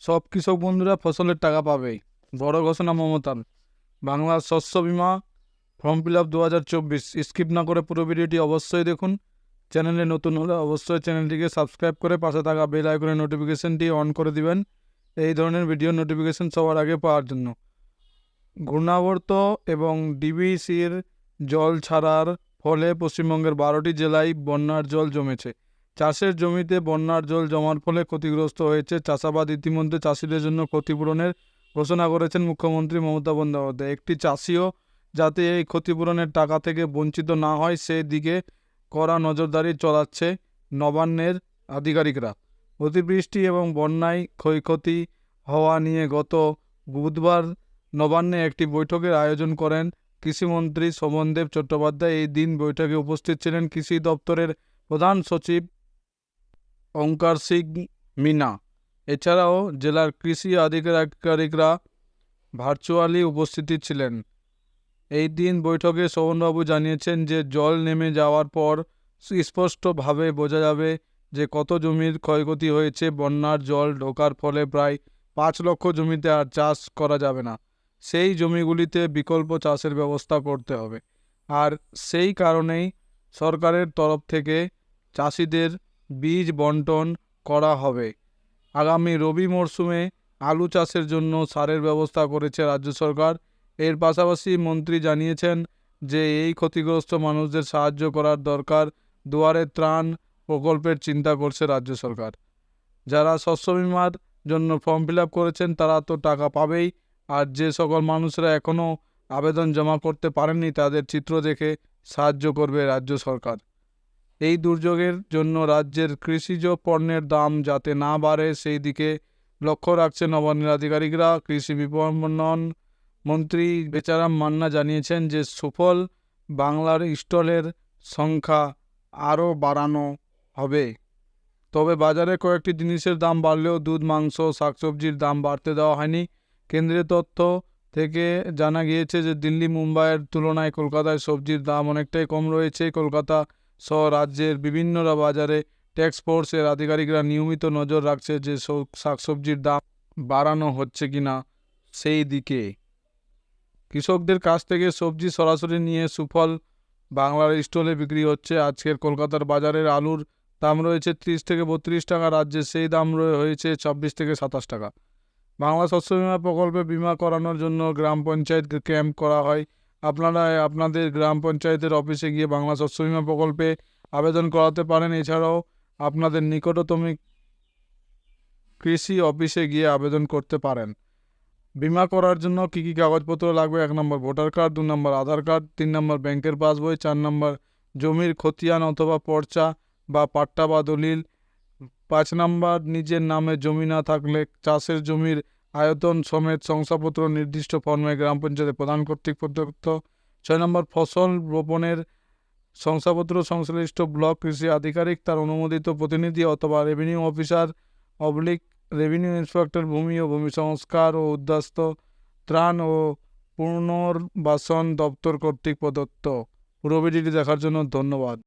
সব কৃষক বন্ধুরা ফসলের টাকা পাবে। বড় ঘোষণা মমতার। বাংলার শস্য বীমা ফর্ম ফিল আপ 2024 স্কিপ না করে পুরো ভিডিওটি অবশ্যই দেখুন। চ্যানেলে নতুন হলে অবশ্যই চ্যানেলটিকে সাবস্ক্রাইব করে পাশে থাকা বেল আইকনের নোটিফিকেশনটি অন করে দিবেন এই ধরনের ভিডিও নোটিফিকেশন সবার আগে পাওয়ার জন্য। ঘূর্ণাবর্ত এবং ডিবিসির জল ছাড়ার ফলে পশ্চিমবঙ্গের 12টি জেলায় বন্যার জল জমেছে। চাষের জমিতে বন্যার জল জমার ফলে ক্ষতিগ্রস্ত হয়েছে চাষাবাদ। ইতিমধ্যে চাষিদের জন্য ক্ষতিপূরণের ঘোষণা করেছেন মুখ্যমন্ত্রী মমতা বন্দ্যোপাধ্যায়। একটি চাষিও যাতে এই ক্ষতিপূরণের টাকা থেকে বঞ্চিত না হয় সেই দিকে কড়া নজরদারি চালাচ্ছে নবান্নের আধিকারিকরা। অতিবৃষ্টি এবং বন্যায় ক্ষয়ক্ষতি হওয়া নিয়ে গত বুধবার নবান্নে একটি বৈঠকের আয়োজন করেন কৃষিমন্ত্রী শোভনদেব চট্টোপাধ্যায়। এই দিন বৈঠকে উপস্থিত ছিলেন কৃষি দপ্তরের প্রধান সচিব ওঙ্কার সিং মিনা। এছাড়াও জেলার কৃষি আধিকারিকরা ভার্চুয়ালি উপস্থিত ছিলেন। এই দিন বৈঠকে শোভনবাবু জানিয়েছেন যে জল নেমে যাওয়ার পর স্পষ্টভাবে বোঝা যাবে যে কত জমির ক্ষয়ক্ষতি হয়েছে। বন্যার জল ঢোকার ফলে প্রায় 5 লক্ষ জমিতে আর চাষ করা যাবে না। সেই জমিগুলিতে বিকল্প চাষের ব্যবস্থা করতে হবে। আর সেই কারণেই সরকারের তরফ থেকে চাষিদের বীজ বন্টন করা হবে। আগামী রবি মরশুমে আলু চাষের জন্য সারের ব্যবস্থা করেছে রাজ্য সরকার। এর পাশাপাশি মন্ত্রী জানিয়েছেন যে এই ক্ষতিগ্রস্ত মানুষদের সাহায্য করার দরকার। দুয়ারে ত্রাণ প্রকল্পের চিন্তা করছে রাজ্য সরকার। যারা শস্য বীমার জন্য ফর্ম ফিল আপ করেছেন তারা তো টাকা পাবেই, আর যে সকল মানুষরা এখনও আবেদন জমা করতে পারেননি তাদের চিত্র দেখে সাহায্য করবে রাজ্য সরকার। এই দুর্যোগের জন্য রাজ্যের কৃষিজ পণ্যের দাম যাতে না বাড়ে সেই দিকে লক্ষ্য রাখছে নবান্নের আধিকারিকরা। কৃষি বিপণন মন্ত্রী বেচারাম মান্না জানিয়েছেন যে সুফল বাংলার স্টলের সংখ্যা আরও বাড়ানো হবে। তবে বাজারে কয়েকটি জিনিসের দাম বাড়লেও দুধ, মাংস, শাকসবজির দাম বাড়তে দেওয়া হয়নি। কেন্দ্রীয় তথ্য থেকে জানা গিয়েছে যে দিল্লি, মুম্বাইয়ের তুলনায় কলকাতায় সবজির দাম অনেকটাই কম রয়েছে। কলকাতা সহ রাজ্যের বিভিন্ন বাজারে ট্যাক্স ফোর্সের আধিকারিকরা নিয়মিত নজর রাখছে যে শাকসবজির দাম বাড়ানো হচ্ছে কিনা সেই দিকে। কৃষকদের কাছ থেকে সবজি সরাসরি নিয়ে সুফল বাংলার স্টলে বিক্রি হচ্ছে। আজকের কলকাতার বাজারের আলুর দাম রয়েছে 30 থেকে 32 টাকা, রাজ্যে সেই দাম হয়েছে 26 থেকে 27 টাকা। বাংলা শস্য বীমা প্রকল্পে বিমা করানোর জন্য গ্রাম পঞ্চায়েত ক্যাম্প করা হয়। আপনারা আপনাদের গ্রাম পঞ্চায়েতের অফিসে গিয়ে বাংলা শস্য বীমা প্রকল্পে আবেদন করাতে পারেন। এছাড়াও আপনাদের নিকটতম কৃষি অফিসে গিয়ে আবেদন করতে পারেন। বিমা করার জন্য কী কী কাগজপত্র লাগবে? 1 নম্বর ভোটার কার্ড, 2 নম্বর আধার কার্ড, 3 নম্বর ব্যাংকের পাসবই, 4 নম্বর জমির খতিয়ান অথবা পর্চা বা পাট্টা বা দলিল, 5 নম্বর নিজের নামে জমি না থাকলে চাষের জমির আয়তন সমেত শংসাপত্র নির্দিষ্ট ফর্মে গ্রাম পঞ্চায়েতে প্রদান কর্তৃক প্রদত্ত। 6 নম্বর ফসল রোপণের শংসাপত্র সংশ্লিষ্ট ব্লক কৃষি আধিকারিক, তার অনুমোদিত প্রতিনিধি অথবা রেভিনিউ অফিসার রেভিনিউ ইন্সপেক্টর, ভূমি ও ভূমি সংস্কার ও উদ্বাস্তু ত্রাণ ও পুনর্বাসন দপ্তর কর্তৃক প্রদত্ত। পুরো ভিডিওটি দেখার জন্য ধন্যবাদ।